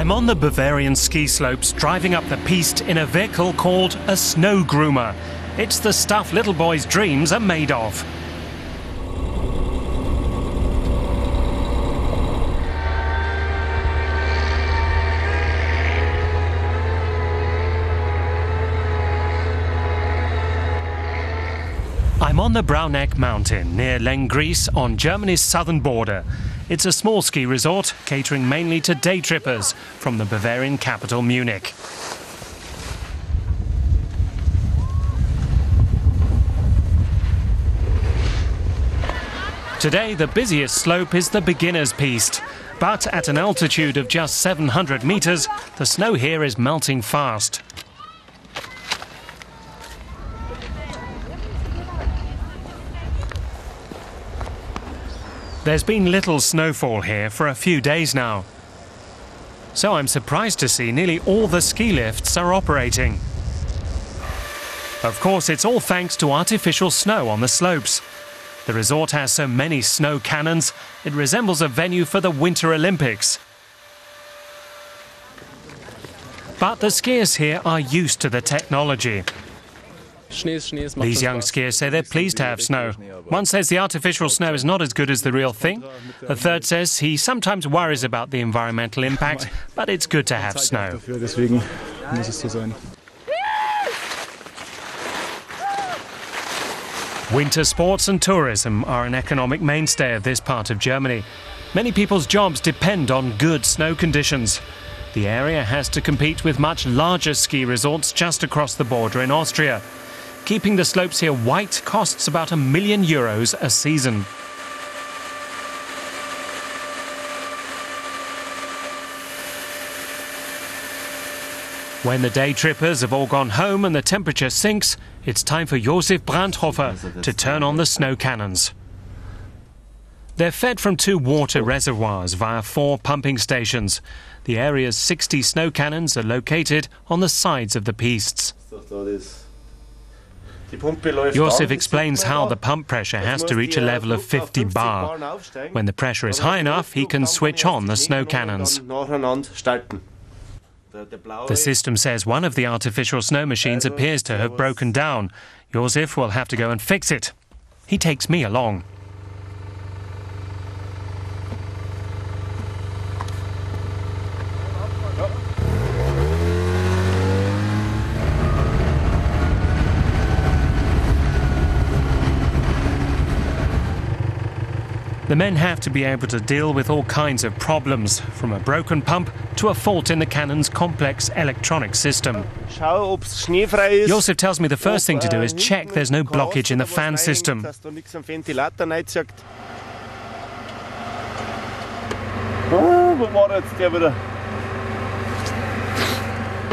I'm on the Bavarian ski slopes driving up the piste in a vehicle called a snow groomer. It's the stuff little boys' dreams are made of. I'm on the Brauneck mountain near Lengries on Germany's southern border. It's a small ski resort catering mainly to day trippers from the Bavarian capital Munich. Today the busiest slope is the beginner's piste, but at an altitude of just 700 meters, the snow here is melting fast. There's been little snowfall here for a few days now. So I'm surprised to see nearly all the ski lifts are operating. Of course, it's all thanks to artificial snow on the slopes. The resort has so many snow cannons, it resembles a venue for the Winter Olympics. But the skiers here are used to the technology. These young skiers say they're pleased to have snow. One says the artificial snow is not as good as the real thing. A third says he sometimes worries about the environmental impact, but it's good to have snow. Winter sports and tourism are an economic mainstay of this part of Germany. Many people's jobs depend on good snow conditions. The area has to compete with much larger ski resorts just across the border in Austria. Keeping the slopes here white costs about €1 million a season. When the day trippers have all gone home and the temperature sinks, it's time for Josef Brandhofer to turn on the snow cannons. They're fed from 2 water reservoirs via 4 pumping stations. The area's 60 snow cannons are located on the sides of the pistes. Josef explains how the pump pressure has to reach a level of 50 bar. When the pressure is high enough, he can switch on the snow cannons. The system says one of the artificial snow machines appears to have broken down. Josef will have to go and fix it. He takes me along. The men have to be able to deal with all kinds of problems, from a broken pump to a fault in the cannon's complex electronic system. Josef tells me the first thing to do is check there's no blockage in the fan system.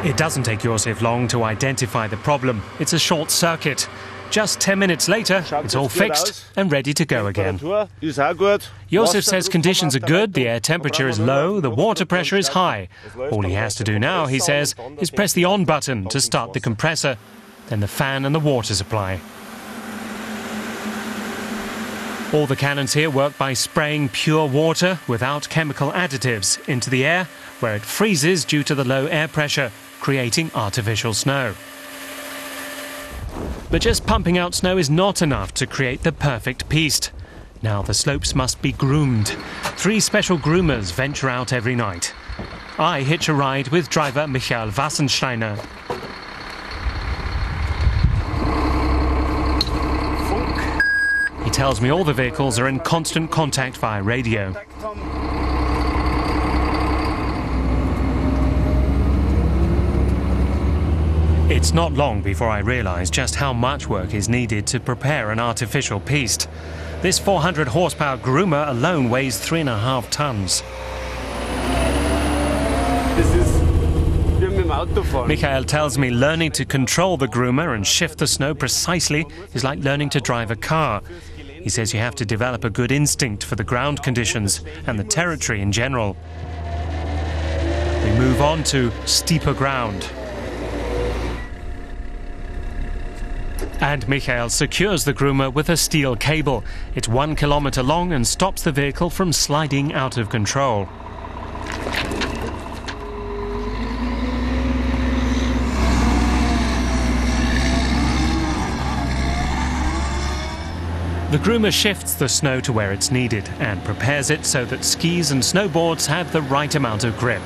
It doesn't take Josef long to identify the problem. It's a short circuit. Just 10 minutes later, it's all fixed and ready to go again. Josef says conditions are good, the air temperature is low, the water pressure is high. All he has to do now, he says, is press the on button to start the compressor, then the fan and the water supply. All the cannons here work by spraying pure water without chemical additives into the air, where it freezes due to the low air pressure, creating artificial snow. But just pumping out snow is not enough to create the perfect piste. Now the slopes must be groomed. 3 special groomers venture out every night. I hitch a ride with driver Michael Wassensteiner. He tells me all the vehicles are in constant contact via radio. It's not long before I realise just how much work is needed to prepare an artificial piste. This 400 horsepower groomer alone weighs 3.5 tons. Michael tells me learning to control the groomer and shift the snow precisely is like learning to drive a car. He says you have to develop a good instinct for the ground conditions and the territory in general. We move on to steeper ground. And Michael secures the groomer with a steel cable. It's 1 kilometer long and stops the vehicle from sliding out of control. The groomer shifts the snow to where it's needed and prepares it so that skis and snowboards have the right amount of grip.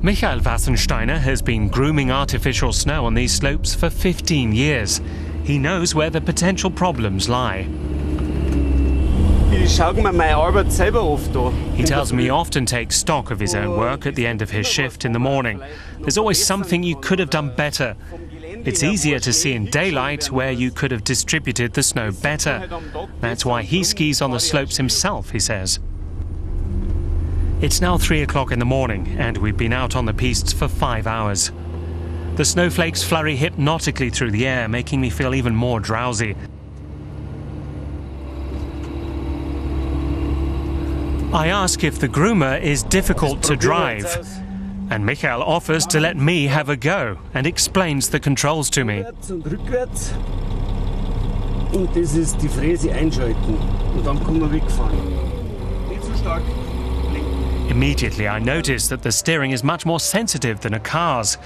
Michael Wassensteiner has been grooming artificial snow on these slopes for 15 years. He knows where the potential problems lie. He tells me he often takes stock of his own work at the end of his shift in the morning. There's always something you could have done better. It's easier to see in daylight where you could have distributed the snow better. That's why he skis on the slopes himself, he says. It's now 3 o'clock in the morning and we've been out on the pistes for 5 hours. The snowflakes flurry hypnotically through the air, making me feel even more drowsy. I ask if the groomer is difficult to drive, and Michael offers to let me have a go and explains the controls to me. Immediately I notice that the steering is much more sensitive than a car's,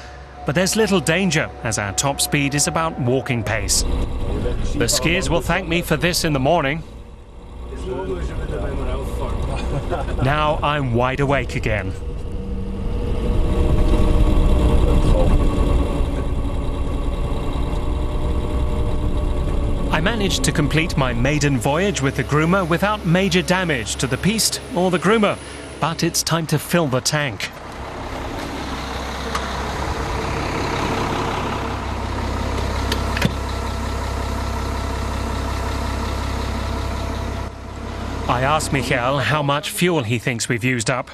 but there's little danger as our top speed is about walking pace. The skiers will thank me for this in the morning. Now I'm wide awake again. I managed to complete my maiden voyage with the groomer without major damage to the piste or the groomer, but it's time to fill the tank. I asked Michael how much fuel he thinks we've used up.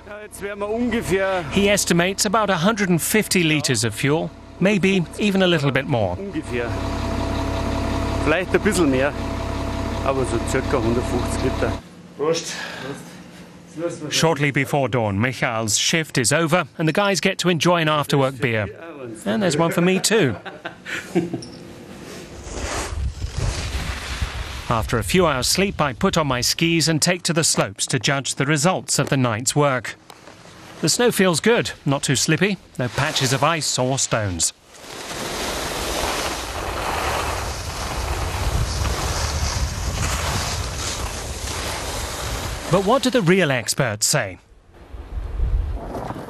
He estimates about 150 litres of fuel, maybe even a little bit more. Vielleicht ein bisschen mehr, aber so circa 150 Liter. Prost. Shortly before dawn, Michael's shift is over and the guys get to enjoy an after-work beer. And there's one for me too. After a few hours' sleep, I put on my skis and take to the slopes to judge the results of the night's work. The snow feels good, not too slippy, no patches of ice or stones. But what do the real experts say?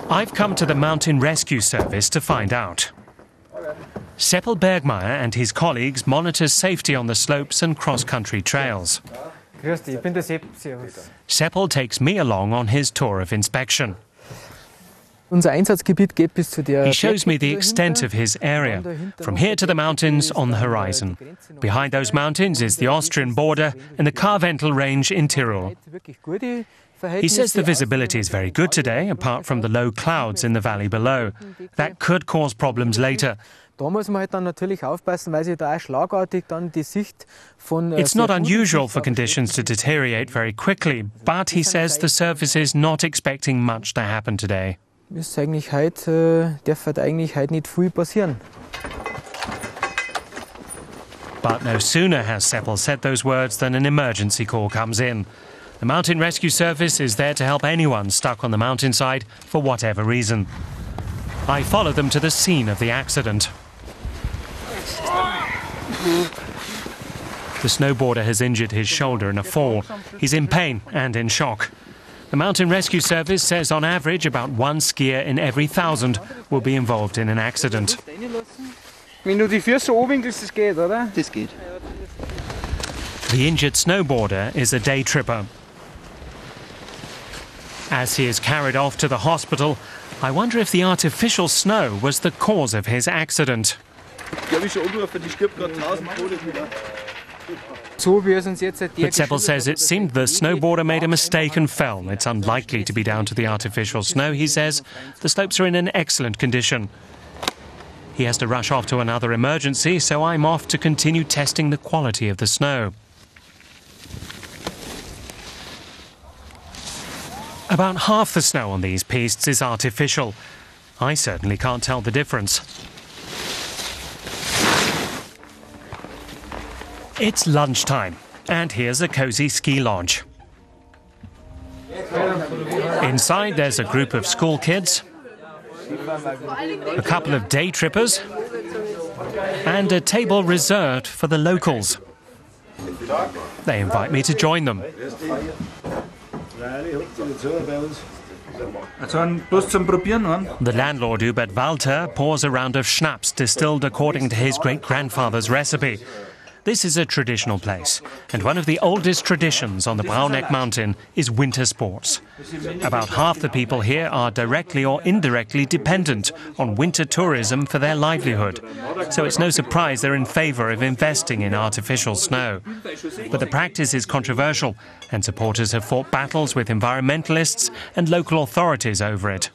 I've come to the Mountain Rescue Service to find out. Seppel Bergmeier and his colleagues monitor safety on the slopes and cross-country trails. Seppel takes me along on his tour of inspection. He shows me the extent of his area, from here to the mountains on the horizon. Behind those mountains is the Austrian border and the Karwentel range in Tyrol. He says the visibility is very good today, apart from the low clouds in the valley below. That could cause problems later. It's not unusual for conditions to deteriorate very quickly, but he says the service is not expecting much to happen today. But no sooner has Seppel said those words than an emergency call comes in. The Mountain Rescue Service is there to help anyone stuck on the mountainside for whatever reason. I follow them to the scene of the accident. The snowboarder has injured his shoulder in a fall. He's in pain and in shock. The Mountain Rescue Service says on average about one skier in every 1,000 will be involved in an accident. Wenn du die Füße anwinkelst, das geht, oder? Das geht. The injured snowboarder is a day tripper. As he is carried off to the hospital, I wonder if the artificial snow was the cause of his accident. But Seppel says it seemed the snowboarder made a mistake and fell. It's unlikely to be down to the artificial snow, he says. The slopes are in an excellent condition. He has to rush off to another emergency, so I'm off to continue testing the quality of the snow. About half the snow on these pistes is artificial. I certainly can't tell the difference. It's lunchtime, and here's a cosy ski lodge. Inside there's a group of school kids, a couple of day trippers, and a table reserved for the locals. They invite me to join them. The landlord, Hubert Walter, pours a round of schnapps distilled according to his great-grandfather's recipe. This is a traditional place, and one of the oldest traditions on the Brauneck mountain is winter sports. About half the people here are directly or indirectly dependent on winter tourism for their livelihood. So it's no surprise they're in favour of investing in artificial snow. But the practice is controversial, and supporters have fought battles with environmentalists and local authorities over it.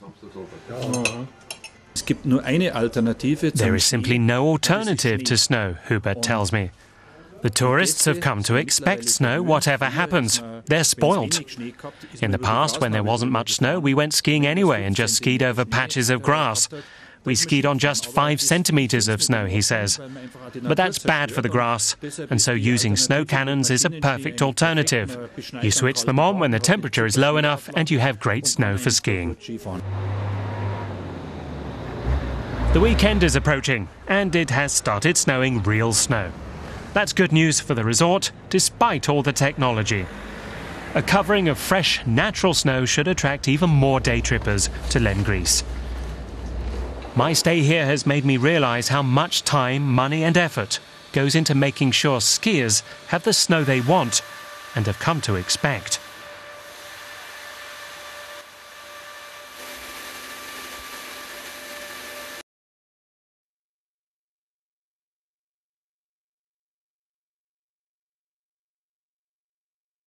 There is simply no alternative to snow, Hubert tells me. The tourists have come to expect snow, whatever happens. They're spoilt. In the past, when there wasn't much snow, we went skiing anyway and just skied over patches of grass. We skied on just 5 centimetres of snow, he says. But that's bad for the grass, and so using snow cannons is a perfect alternative. You switch them on when the temperature is low enough and you have great snow for skiing. The weekend is approaching, and it has started snowing real snow. That's good news for the resort, despite all the technology. A covering of fresh, natural snow should attract even more day trippers to Lenngries. My stay here has made me realise how much time, money and effort goes into making sure skiers have the snow they want and have come to expect.